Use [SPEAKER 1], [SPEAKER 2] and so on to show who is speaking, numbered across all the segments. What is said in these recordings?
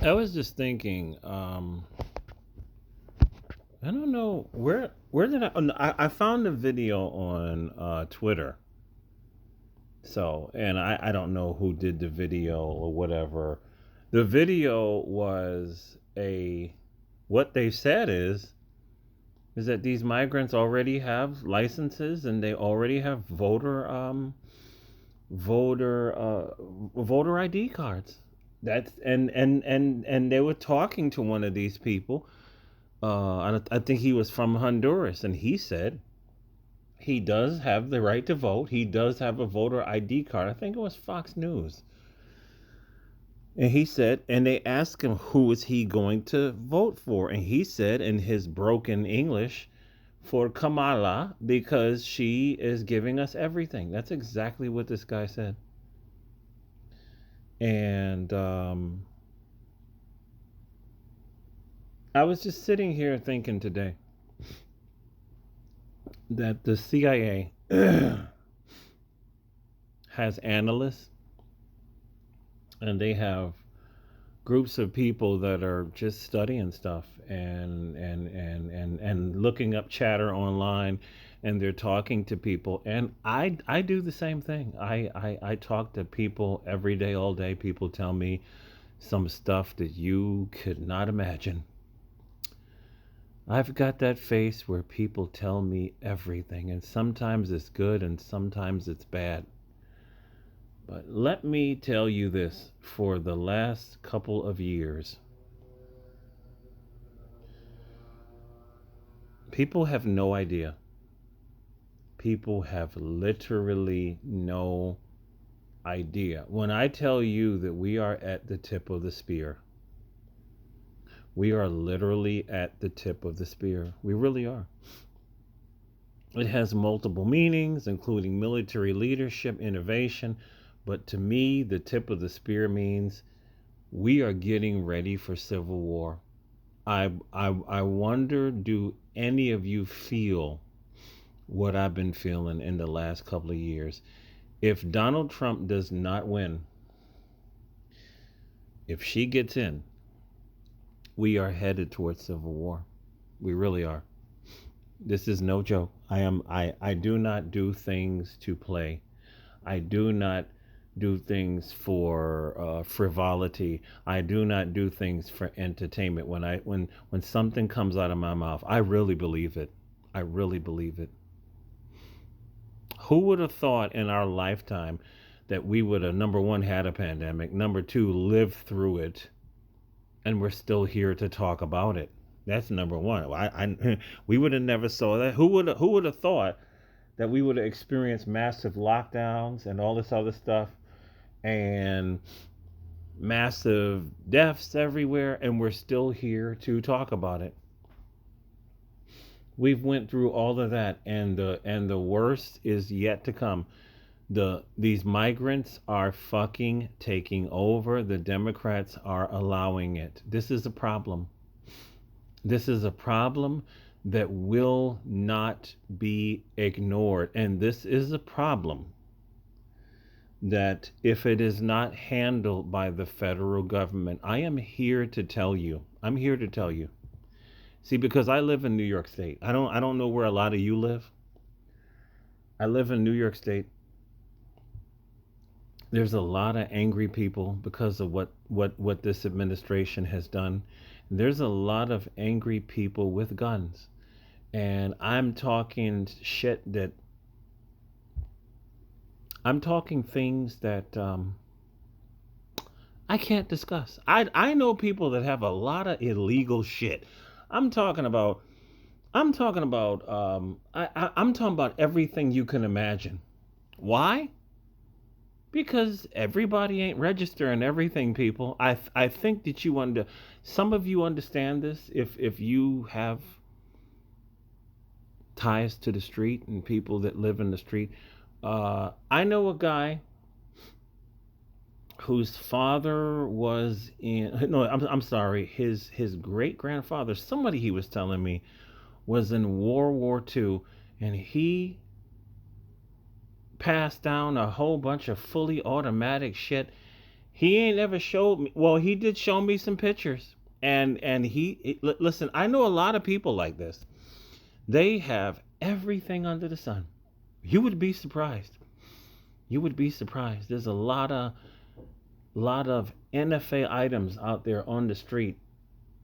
[SPEAKER 1] I was just thinking. I don't know where did I? Oh, no, I found a video on Twitter. So, and I don't know who did the video or whatever. The video was a what they said is that these migrants already have licenses and they already have voter voter ID cards. That's and they were talking to one of these people. I think he was from Honduras, and he said he does have the right to vote. He does have a voter ID card. I think it was Fox News. And he said, and they asked him who is he going to vote for, and he said in his broken English for Kamala because she is giving us everything. That's exactly what this guy said. And I was just sitting here thinking today that the CIA has analysts and they have groups of people that are just studying stuff and looking up chatter online, and they're talking to people, and I do the same thing. I talk to people every day, all day. People tell me some stuff that you could not imagine. I've got that face where people tell me everything, and sometimes it's good and sometimes it's bad. But let me tell you this, for the last couple of years, people have no idea. People have literally no idea. When I tell you that we are at the tip of the spear, we are literally at the tip of the spear. We really are. It has multiple meanings, including military leadership, innovation. But to me, the tip of the spear means we are getting ready for civil war. I wonder, do any of you feel what I've been feeling in the last couple of years? If Donald Trump does not win, if she gets in, we are headed towards civil war. We really are. This is no joke. I do not do things to play. I do not do things for frivolity. I do not do things for entertainment. When something comes out of my mouth, I really believe it. I really believe it. Who would have thought in our lifetime that we would have, number one, had a pandemic, number two, lived through it, and we're still here to talk about it? That's number one. We would have never saw that. Who would have thought that we would have experienced massive lockdowns and all this other stuff and massive deaths everywhere, and we're still here to talk about it? We've went through all of that, and the worst is yet to come. These migrants are fucking taking over. The Democrats are allowing it. This is a problem. This is a problem that will not be ignored, and this is a problem that if it is not handled by the federal government, I am here to tell you. I'm here to tell you. See, because I live in New York State. I don't know where a lot of you live. I live in New York State. There's a lot of angry people because of what this administration has done. There's a lot of angry people with guns. And I'm talking things that I can't discuss. I know people that have a lot of illegal shit. I'm talking about I'm talking about everything you can imagine. Why? Because everybody ain't registering everything, people. I think that some of you understand this if you have ties to the street and people that live in the street. I know a guy whose father was in no, I'm sorry, his great grandfather, somebody he was telling me, was in World War II, and he passed down a whole bunch of fully automatic shit. He ain't ever showed me. Well, he did show me some pictures, and listen. I know a lot of people like this. They have everything under the sun. You would be surprised. You would be surprised. There's a lot of NFA items out there on the street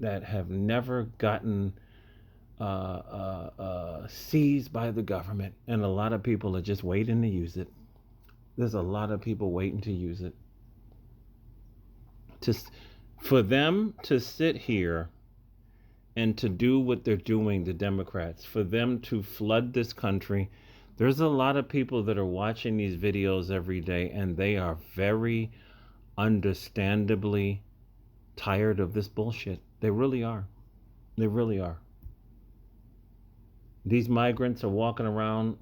[SPEAKER 1] that have never gotten seized by the government, and a lot of people are just waiting to use it. There's a lot of people waiting to use it. To for them to sit here and to do what they're doing, the Democrats, for them to flood this country. There's a lot of people that are watching these videos every day, and they are very understandably tired of this bullshit. They really are. They really are. These migrants are walking around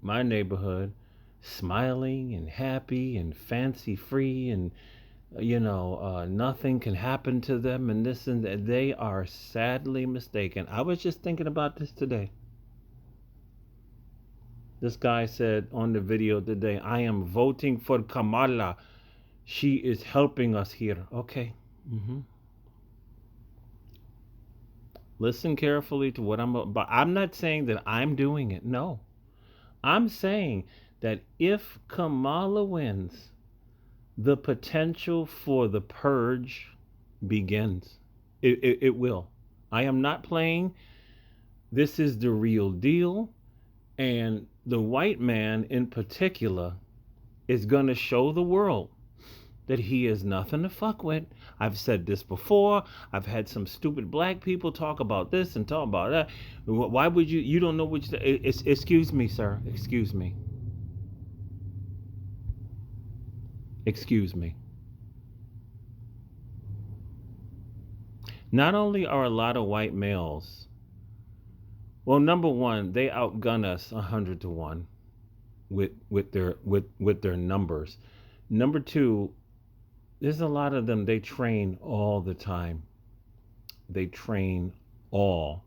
[SPEAKER 1] my neighborhood smiling and happy and fancy free, and nothing can happen to them, and this and that. They are sadly mistaken. I was just thinking about this today. This guy said on the video today, I am voting for Kamala. She is helping us here. Okay. Listen carefully to what I'm about. I'm not saying that I'm doing it. No. I'm saying that if Kamala wins, the potential for the purge begins. It will. I am not playing. This is the real deal. And the white man in particular is going to show the world that he is nothing to fuck with. I've said this before. I've had some stupid black people talk about this and talk about that. Why would you don't know which, excuse me, sir. Excuse me. Excuse me. Not only are a lot of white males, well, number one, they outgun us 100 to 1 with their numbers. Number two, there's a lot of them, they train all the time. They train all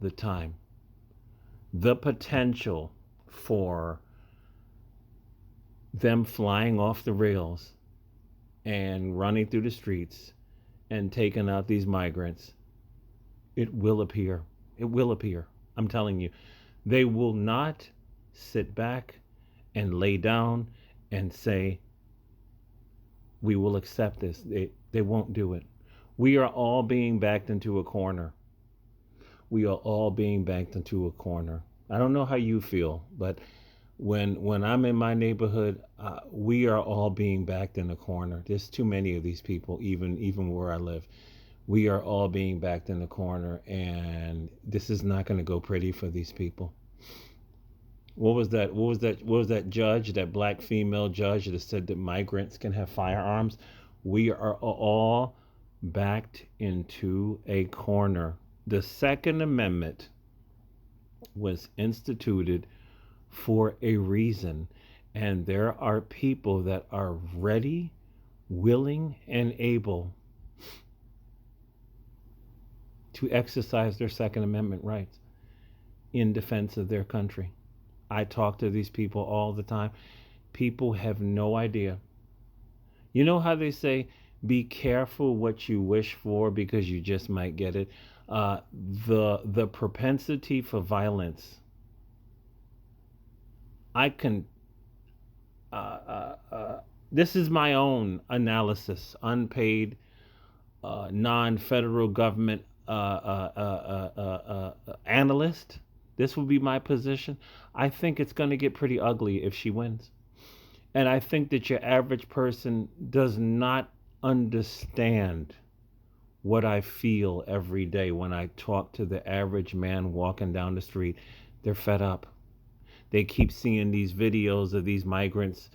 [SPEAKER 1] the time. The potential for them flying off the rails and running through the streets and taking out these migrants, it will appear. It will appear. I'm telling you, they will not sit back and lay down and say, we will accept this. They won't do it. We are all being backed into a corner. We are all being backed into a corner. I don't know how you feel, but when I'm in my neighborhood, we are all being backed in a corner. There's too many of these people, even where I live. We are all being backed in a corner, and this is not going to go pretty for these people. What was that judge, that black female judge that said that migrants can have firearms? We are all backed into a corner. The Second Amendment was instituted for a reason, and there are people that are ready, willing, and able to exercise their Second Amendment rights in defense of their country. I talk to these people all the time. People have no idea. You know how they say, be careful what you wish for because you just might get it. The propensity for violence. I can. This is my own analysis, unpaid, non-federal government analyst. This would be my position. I think it's going to get pretty ugly if she wins. And I think that your average person does not understand what I feel every day when I talk to the average man walking down the street. They're fed up. They keep seeing these videos of these migrants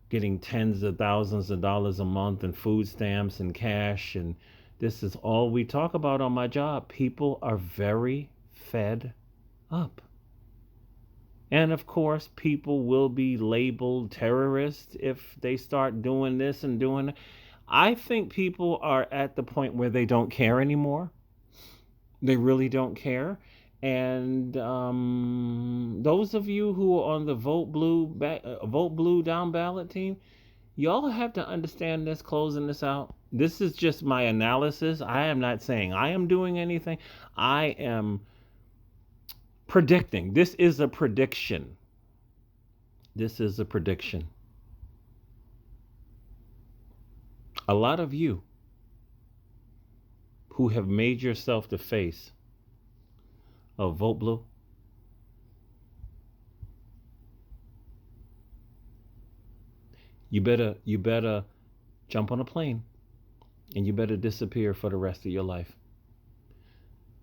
[SPEAKER 1] getting tens of thousands of dollars a month and food stamps and cash. And this is all we talk about on my job. People are very fed up. And of course, people will be labeled terrorists if they start doing this and doing that. I think people are at the point where they don't care anymore. They really don't care. And those of you who are on the vote blue down ballot team, Y'all have to understand this, closing this out. This is just my analysis. I am not saying I am doing anything. I am predicting. This is a prediction. This is a prediction. A lot of you who have made yourself the face of Vote Blue, you better jump on a plane and you better disappear for the rest of your life.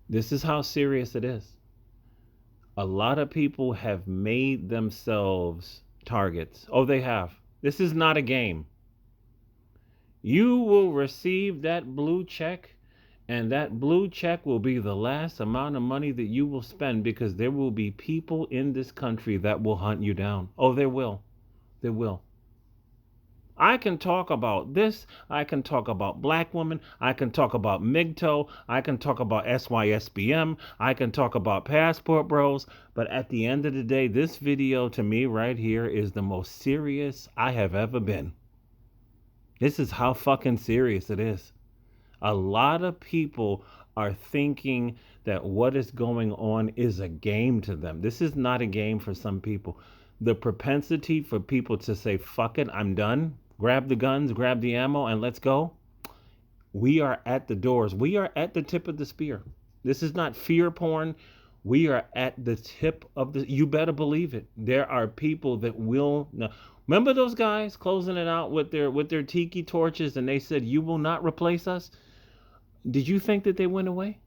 [SPEAKER 1] This is how serious it is. A lot of people have made themselves targets. Oh, they have. This is not a game. You will receive that blue check, and that blue check will be the last amount of money that you will spend, because there will be people in this country that will hunt you down. Oh, there will. There will. I can talk about this. I can talk about black women. I can talk about MGTOW. I can talk about SYSBM. I can talk about passport bros. But at the end of the day, this video to me right here is the most serious I have ever been. This is how fucking serious it is. A lot of people are thinking that what is going on is a game to them. This is not a game for some people. The propensity for people to say, fuck it, I'm done. Grab the guns, grab the ammo, and let's go. We are at the doors. We are at the tip of the spear. This is not fear porn. We are at the tip of the, you better believe it. There are people that will not. Remember those guys closing it out with their tiki torches, and they said, you will not replace us? Did you think that they went away?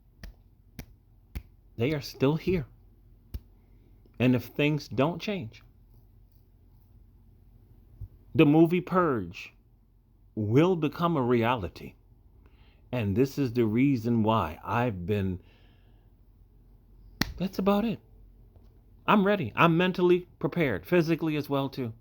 [SPEAKER 1] They are still here. And if things don't change, the movie Purge will become a reality. And this is the reason why that's about it. I'm ready. I'm mentally prepared, physically as well too.